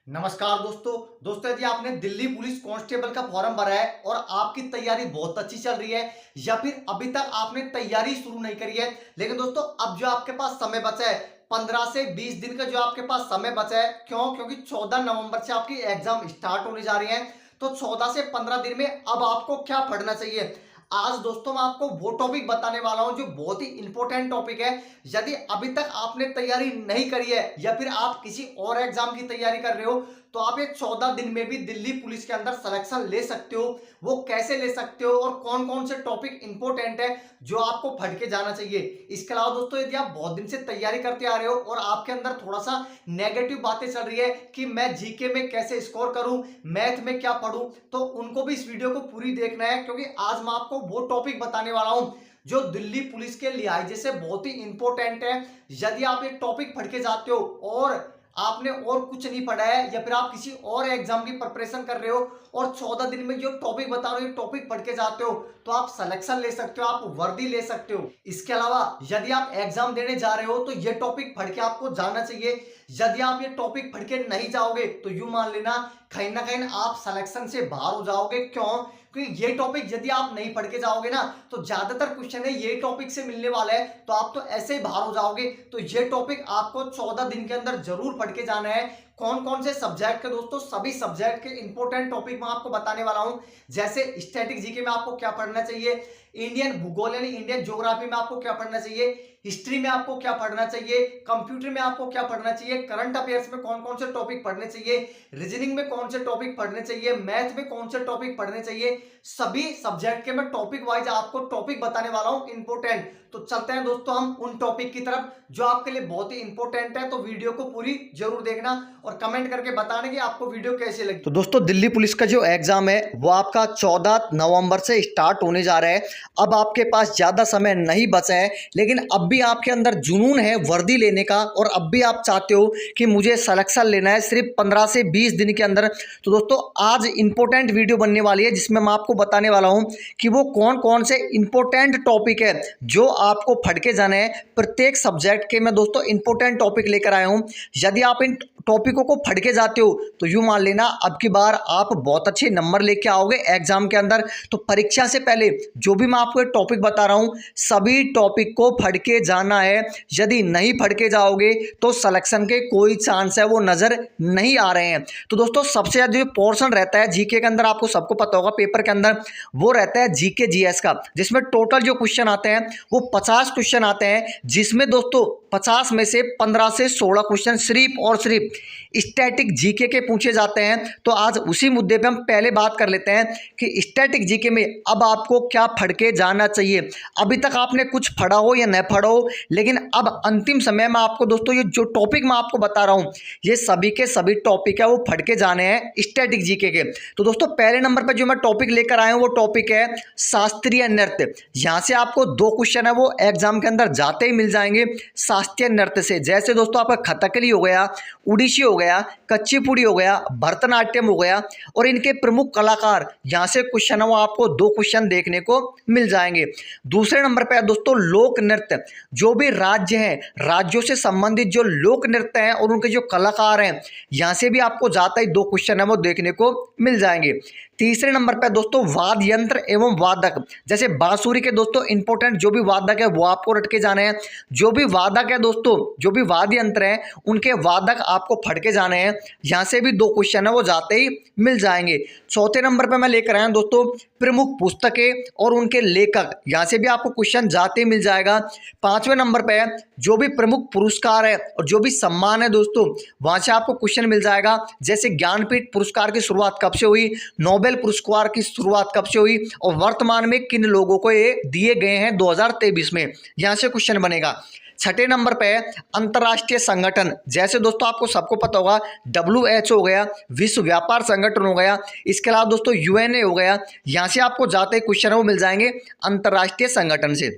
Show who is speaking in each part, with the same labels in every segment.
Speaker 1: नमस्कार दोस्तों यदि आपने दिल्ली पुलिस कांस्टेबल का फॉर्म भरा है और आपकी तैयारी बहुत अच्छी चल रही है या फिर अभी तक आपने तैयारी शुरू नहीं करी है, लेकिन दोस्तों अब जो आपके पास समय बचा है 15 से 20 दिन का जो आपके पास समय बचा है, क्योंकि 14 नवंबर से आपकी एग्जाम स्टार्ट होने जा रही है। तो 14 से 15 दिन में अब आपको क्या पढ़ना चाहिए, आज दोस्तों मैं आपको वो टॉपिक बताने वाला हूं जो बहुत ही इंपॉर्टेंट टॉपिक है। यदि अभी तक आपने तैयारी नहीं करी है या फिर आप किसी और एग्जाम की तैयारी कर रहे हो, तो आप ये 14 दिन में भी दिल्ली पुलिस के अंदर सिलेक्शन ले सकते हो। वो कैसे ले सकते हो और कौन कौन से टॉपिक इंपॉर्टेंट है जो आपको पढ़ के जाना चाहिए। इसके अलावा दोस्तों यदि आप बहुत दिन से तैयारी करते आ रहे हो और आपके अंदर थोड़ा सा नेगेटिव बातें चल रही है कि मैं जीके में कैसे स्कोर करूं, मैथ में क्या पढ़ूं, तो उनको भी इस वीडियो को पूरी देखना है, क्योंकि आज मैं आपको वो टॉपिक बताने वाला हूं जो दिल्ली पुलिस के लिहाजे से बहुत ही इंपॉर्टेंट है। यदि आप ये टॉपिक पढ़ के जाते हो और आपने और कुछ नहीं पढ़ा है या फिर आप किसी और एग्जाम की प्रिपरेशन कर रहे हो और 14 दिन में जो टॉपिक बता रहे हो टॉपिक पढ़ के जाते हो, तो आप सिलेक्शन ले सकते हो, आप वर्दी ले सकते हो। इसके अलावा यदि आप एग्जाम देने जा रहे हो तो ये टॉपिक पढ़ के आपको जाना चाहिए। यदि आप ये टॉपिक पढ़ के नहीं जाओगे तो यूं मान लेना कहीं ना कहीं आप सिलेक्शन से बाहर हो जाओगे। क्यों? क्योंकि ये टॉपिक यदि आप नहीं पढ़ के जाओगे ना तो ज्यादातर क्वेश्चन है ये टॉपिक से मिलने वाला है, तो आप तो ऐसे ही बाहर हो जाओगे। तो ये टॉपिक आपको 14 दिन के अंदर जरूर पढ़ के जाना है। कौन कौन से सब्जेक्ट के दोस्तों, सभी सब्जेक्ट के इंपॉर्टेंट टॉपिक मैं आपको बताने वाला हूं। जैसे स्टैटिक जीके में आपको क्या पढ़ना चाहिए, इंडियन भूगोल यानी इंडियन ज्योग्राफी में आपको क्या पढ़ना चाहिए, हिस्ट्री में आपको क्या पढ़ना चाहिए, कंप्यूटर में आपको क्या पढ़ना चाहिए, करंट अफेयर्स में कौन कौन से टॉपिक पढ़ने चाहिए, रीजनिंग में कौन से टॉपिक पढ़ने चाहिए, मैथ में कौन से टॉपिक पढ़ने चाहिए, सभी सब्जेक्ट के मैं टॉपिक वाइज आपको टॉपिक बताने वाला हूं इंपॉर्टेंट। तो चलते हैं दोस्तों हम उन टॉपिक की तरफ जो आपके लिए बहुत ही इंपॉर्टेंट है। तो वीडियो को पूरी जरूर देखना और कमेंट करके बताना कि आपको वीडियो कैसी लगी। तो दोस्तों दिल्ली पुलिस का जो एग्जाम है वो आपका 14 नवंबर से स्टार्ट होने जा रहा है। अब आपके पास ज्यादा समय नहीं बचा है, लेकिन अब भी आपके अंदर जुनून है वर्दी लेने का और अब भी आप चाहते हो कि मुझे सिलेक्शन लेना है सिर्फ 15 से 20 दिन के अंदर। तो दोस्तों आज इंपॉर्टेंट वीडियो बनने वाली है जिसमें मैं आपको बताने वाला हूं कि वो कौन कौन से इंपॉर्टेंट टॉपिक है जो आपको पढ़ के जाना है। प्रत्येक सब्जेक्ट के मैं दोस्तों इंपॉर्टेंट टॉपिक लेकर आया हूं। यदि आप इन टॉपिकों को पढ़ के जाते हो तो यूं मान लेना अब की बार आप बहुत अच्छे नंबर लेके आओगे एग्जाम के अंदर। तो परीक्षा से पहले जो भी मैं आपको टॉपिक बता रहा हूं सभी टॉपिक को पढ़ के जाना है। यदि नहीं पढ़ के जाओगे तो सिलेक्शन के कोई चांस है वो नजर नहीं आ रहे हैं। तो दोस्तों सबसे ज्यादा जो पोर्शन रहता है जीके के अंदर, आपको सबको पता होगा पेपर के अंदर, वो रहता है जीके जीएस का, जिसमें टोटल जो क्वेश्चन आते हैं वो 50 क्वेश्चन आते हैं, जिसमें दोस्तों 50 में से 15 से 16 क्वेश्चन सिर्फ और सिर्फ स्टैटिक जीके के पूछे जाते हैं। तो आज उसी मुद्दे पे हम पहले बात कर लेते हैं कि स्टैटिक जीके में अब आपको क्या पढ़ के जाना चाहिए। अभी तक आपने कुछ पढ़ा हो या नहीं पढ़ा हो, लेकिन अब अंतिम समय में आपको दोस्तों ये जो टॉपिक मैं आपको बता रहा हूं ये सभी के सभी टॉपिक है वो पढ़ के जाने हैं स्टैटिक जीके के। तो दोस्तों पहले नंबर पर जो मैं टॉपिक लेकर आया हूं वो टॉपिक है शास्त्रीय नृत्य। यहां से आपको दो क्वेश्चन है वो एग्जाम के अंदर जाते ही मिल जाएंगे शास्त्रीय नृत्य से। जैसे दोस्तों आपका कथकली हो गया, उड़ीसी हो गया, कच्चीपुड़ी हो गया, भरतनाट्यम हो गया, और इनके प्रमुख कलाकार, यहां से क्वेश्चन है वो आपको दो क्वेश्चन देखने को मिल जाएंगे। दूसरे नंबर पे है दोस्तों लोक नृत्य। जो भी राज्य हैं, राज्यों से संबंधित जो लोक नृत्य हैं और उनके जो कलाकार हैं, यहां से भी आपको जाता ही दो क्वेश्चन है वो देखने को मिल जाएंगे। तीसरे नंबर पे दोस्तों वाद्य यंत्र एवं वादक, जैसे बांसुरी के दोस्तों इंपॉर्टेंट जो भी वादक है वो आपको रट के जाने हैं। जो भी वादक है दोस्तों, जो भी वाद्य यंत्र हैं उनके वादक आपको पढ़ के जाने हैं। यहां से भी दो क्वेश्चन है वो जाते ही मिल जाएंगे। चौथे नंबर पे मैं लेकर आया हूं दोस्तों प्रमुख पुस्तकें और उनके लेखक, यहां से भी आपको क्वेश्चन जाते ही मिल जाएगा। पांचवें नंबर पे है जो भी प्रमुख पुरस्कार है और जो भी सम्मान है दोस्तों, वहां से आपको क्वेश्चन मिल जाएगा। जैसे ज्ञानपीठ पुरस्कार की शुरुआत कब से हुई, नोबेल पुरस्कार की शुरुआत कब से हुई और वर्तमान में किन लोगों को ये दिए गए हैं 2023 में, यहां से क्वेश्चन बनेगा। छठे नंबर पे है अंतर्राष्ट्रीय संगठन। जैसे दोस्तों आपको सबको पता होगा WHO हो गया, विश्व व्यापार संगठन हो गया, इसके अलावा दोस्तों UNA हो गया, यहां से आपको जाते ही क्वेश्चन वो मिल जाएंगे अंतर्राष्ट्रीय संगठन से।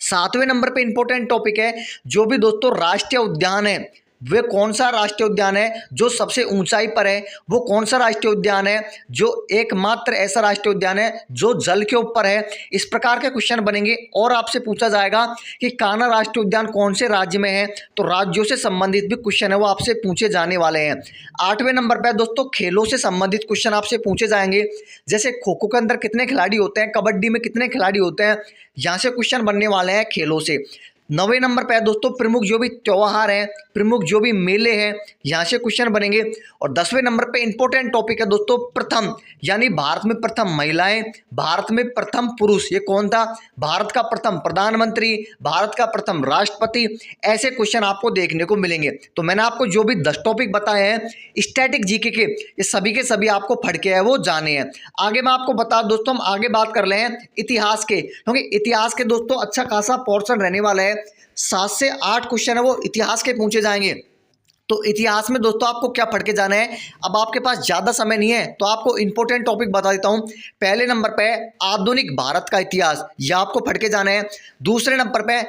Speaker 1: सातवें नंबर पे इंपॉर्टेंट टॉपिक है जो भी दोस्तों राष्ट्रीय उद्यान है, वे कौन सा राष्ट्रीय उद्यान है जो सबसे ऊंचाई पर है, वो कौन सा राष्ट्रीय उद्यान है जो एकमात्र ऐसा राष्ट्रीय उद्यान है जो जल के ऊपर है। इस प्रकार के क्वेश्चन बनेंगे और आपसे पूछा जाएगा कि कान्हा राष्ट्रीय उद्यान कौन से राज्य में है, तो राज्यों से संबंधित भी क्वेश्चन है वो आपसे पूछे जाने वाले हैं। 8वें नंबर पर दोस्तों खेलों से संबंधित क्वेश्चन आपसे पूछे जाएंगे, जैसे खो खो के अंदर कितने खिलाड़ी होते हैं, कबड्डी में कितने खिलाड़ी होते हैं, यहाँ से क्वेश्चन बनने वाले हैं खेलों से। 9वें नंबर पे है दोस्तों प्रमुख जो भी त्योहार हैं, प्रमुख जो भी मेले हैं, यहाँ से क्वेश्चन बनेंगे। और 10वें नंबर पे इंपॉर्टेंट टॉपिक है दोस्तों प्रथम, यानी भारत में प्रथम महिलाएं, भारत में प्रथम पुरुष, ये कौन था, भारत का प्रथम प्रधानमंत्री, भारत का प्रथम राष्ट्रपति, ऐसे क्वेश्चन आपको देखने को मिलेंगे। तो मैंने आपको जो भी 10 टॉपिक बताए हैं स्टैटिक जीके के, ये सभी के सभी आपको पढ़ के है वो जाने हैं। आगे मैं आपको बता दोस्तों, हम आगे बात कर रहे हैं इतिहास के, क्योंकि इतिहास के दोस्तों अच्छा खासा पोर्शन रहने वाला है। 7 से 8 क्वेश्चन है वो इतिहास के पूछे जाएंगे। तो इतिहास में दोस्तों आपको क्या पढ़ के जाना है, अब आपके पास ज़्यादा समय नहीं है तो आपको इंपॉर्टेंट टॉपिक बता देता हूं। पहले नंबर पे आधुनिक भारत का इतिहास, यह आपको पढ़ के जाना है। दूसरे नंबर पे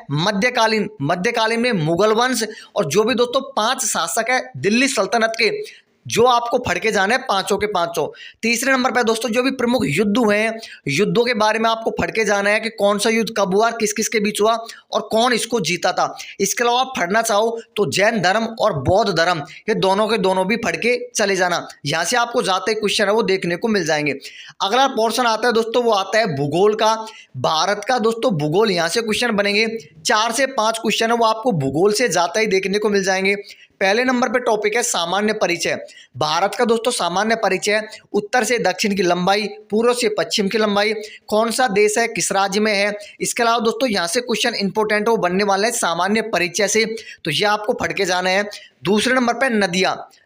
Speaker 1: मध्यकालीन में मुगल वंश और जो भी दोस्तों 5 शासक है दिल्ली सल्तनत के, जो आपको पढ़ के जाना है पांचों के पांचों। तीसरे नंबर पर दोस्तों जो भी प्रमुख युद्ध हुए हैं, युद्धों के बारे में आपको पढ़ के जाना है कि कौन सा युद्ध कब हुआ, किस किस के बीच हुआ और कौन इसको जीता था। इसके अलावा आप पढ़ना चाहो तो जैन धर्म और बौद्ध धर्म, ये दोनों के दोनों भी पढ़ के चले जाना, यहाँ से आपको जाते क्वेश्चन है वो देखने को मिल जाएंगे। अगला पोर्शन आता है दोस्तों, वो आता है भूगोल का, भारत का दोस्तों भूगोल, यहाँ से क्वेश्चन बनेंगे। 4 से 5 क्वेश्चन है वो आपको भूगोल से जाता ही देखने को मिल जाएंगे। पहले नंबर पे टॉपिक है सामान्य परिचय, भारत का दोस्तों सामान्य परिचय, उत्तर से दक्षिण की लंबाई, पूर्व से पश्चिम की लंबाई, कौन सा देश है, किस राज्य में है। इसके अलावा दोस्तों यहाँ से क्वेश्चन इंपॉर्टेंट वो बनने वाले हैं सामान्य परिचय से, तो ये आपको पढ़ के जाना है। दूसरे नंबर पे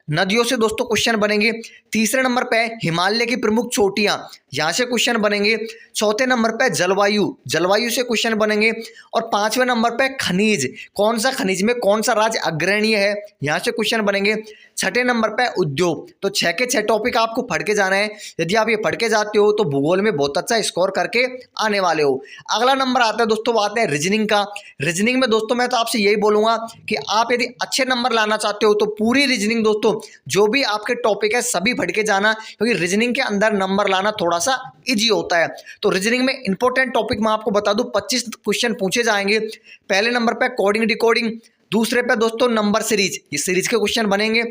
Speaker 1: नदियों से दोस्तों क्वेश्चन बनेंगे। तीसरे नंबर पे हिमालय की प्रमुख चोटियां, यहाँ से क्वेश्चन बनेंगे। चौथे नंबर पे जलवायु से क्वेश्चन बनेंगे। और 5वें नंबर पे खनिज, कौन सा खनिज में कौन सा राज्य अग्रणीय है, यहाँ से क्वेश्चन बनेंगे। 6ठे नंबर पे उद्योग, तो 6 के 6 टॉपिक आपको पढ़ के जाना है। यदि आप ये पढ़ के जाते हो तो भूगोल में बहुत अच्छा स्कोर करके आने वाले हो। अगला नंबर आता है दोस्तों, बात है रीजनिंग का। रीजनिंग में दोस्तों मैं तो आपसे यही बोलूंगा कि आप यदि अच्छे नंबर लाना चाहते हो तो पूरी रीजनिंग दोस्तों जो भी आपके टॉपिक है सभी पढ़ के जाना, क्योंकि रीजनिंग के अंदर नंबर लाना थोड़ा सा इजी होता है। तो रीजनिंग में इंपॉर्टेंट टॉपिक मैं आपको बता दूं 25 क्वेश्चन पूछे जाएंगे। पहले नंबर पे कोडिंग डिकोडिंग, दूसरे पे दोस्तों नंबर सीरीज, ये सीरीज के क्वेश्चन बनेंगे।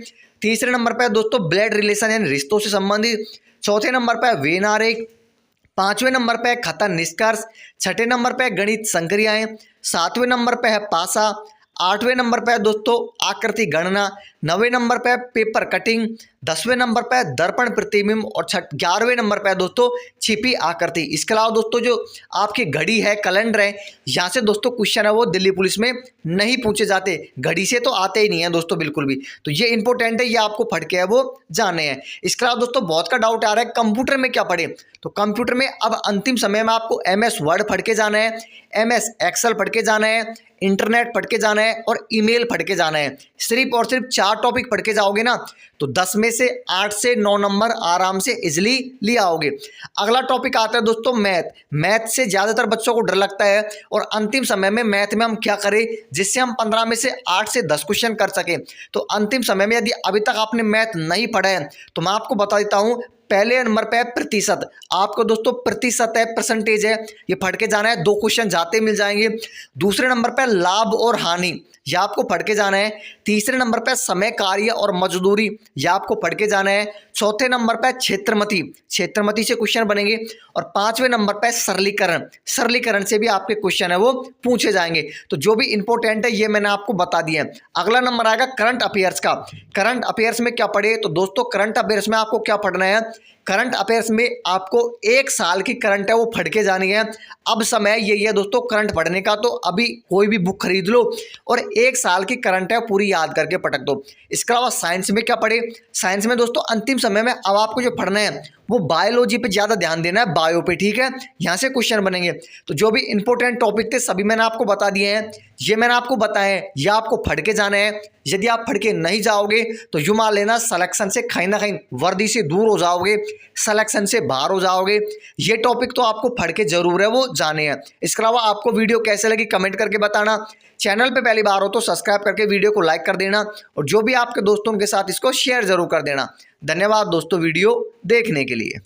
Speaker 1: तीसरे नंबर पे दोस्तों ब्लड रिलेशन यानी रिश्तों से संबंधित। चौथे नंबर पे वेन आरेख। 5वें नंबर पे खतन निष्कर्ष। 6ठे नंबर पे गणित संक्रियाएं। 7वें नंबर पे है पासा। 8वें नंबर पे दोस्तों आकृति गणना। 9वें नंबर पे पेपर कटिंग। 10वें नंबर पे दर्पण प्रतिबिंब और 11वें नंबर पे दोस्तों छिपी आकृति। इसके अलावा दोस्तों जो आपकी घड़ी है, कैलेंडर है, यहाँ से दोस्तों क्वेश्चन है वो दिल्ली पुलिस में नहीं पूछे जाते, घड़ी से तो आते ही नहीं है दोस्तों बिल्कुल भी। तो ये इंपॉर्टेंट है, ये आपको पढ़ के है वो जाने हैं। इसके अलावा दोस्तों बहुत का डाउट आ रहा है कंप्यूटर में क्या पढ़े, तो कंप्यूटर में अब अंतिम समय में आपको MS वर्ड पढ़ के जाना है, MS एक्सेल पढ़ के जाना है, इंटरनेट पढ़ के जाना है और ईमेल पढ़ के जाना है। सिर्फ और सिर्फ 4 टॉपिक पढ़ के जाओगे ना तो 10 में से 8 से 9 नंबर आराम से इजिली ले आओगे। अगला टॉपिक आता है दोस्तों मैथ से ज़्यादातर बच्चों को डर लगता है और अंतिम समय में मैथ में हम क्या करें जिससे हम 15 में से 8 से 10 क्वेश्चन कर सकें। तो अंतिम समय में यदि अभी तक आपने मैथ नहीं पढ़ा है तो मैं आपको बता देता हूँ, पहले नंबर पे है प्रतिशत, आपको दोस्तों प्रतिशत है, परसेंटेज है, ये पढ़ के जाना है, 2 क्वेश्चन जाते मिल जाएंगे। दूसरे नंबर पे लाभ और हानि, यह आपको पढ़ के जाना है। तीसरे नंबर पे समय कार्य और मजदूरी, यह आपको पढ़ के जाना है। चौथे नंबर पे क्षेत्रमती से क्वेश्चन बनेंगे। और 5वें नंबर पे सरलीकरण से भी आपके क्वेश्चन है वो पूछे जाएंगे। तो जो भी इंपॉर्टेंट है ये मैंने आपको बता दिया है। अगला नंबर आएगा करंट अफेयर्स का। करंट अफेयर्स में क्या पढ़े, तो दोस्तों करंट अफेयर्स में आपको क्या पढ़ना है, करंट अफेयर्स में आपको 1 साल की करंट है वो पढ़ के जानी है। अब समय यही है दोस्तों करंट पढ़ने का, तो अभी कोई भी बुक खरीद लो और 1 साल की करंट है पूरी याद करके पटक दो। इसके अलावा साइंस में क्या पढ़े, साइंस में दोस्तों अंतिम समय में अब आपको जो पढ़ना है वो बायोलॉजी पे ज़्यादा ध्यान देना है, बायो पे, ठीक है, यहाँ से क्वेश्चन बनेंगे। तो जो भी इंपॉर्टेंट टॉपिक थे सभी मैंने आपको बता दिए हैं, ये मैंने आपको बताया है, ये आपको पढ़ के जाना है। यदि आप पढ़ के नहीं जाओगे तो यूं मान लेना सिलेक्शन से कहीं ना कहीं वर्दी से दूर हो जाओगे, सिलेक्शन से बाहर हो जाओगे। ये टॉपिक तो आपको पढ़ के जरूर है वो जाने हैं। इसके अलावा आपको वीडियो कैसे लगी कमेंट करके बताना। चैनल पे पहली बार हो तो सब्सक्राइब करके वीडियो को लाइक कर देना और जो भी आपके दोस्तों के साथ इसको शेयर जरूर कर देना। धन्यवाद दोस्तों वीडियो देखने के लिए।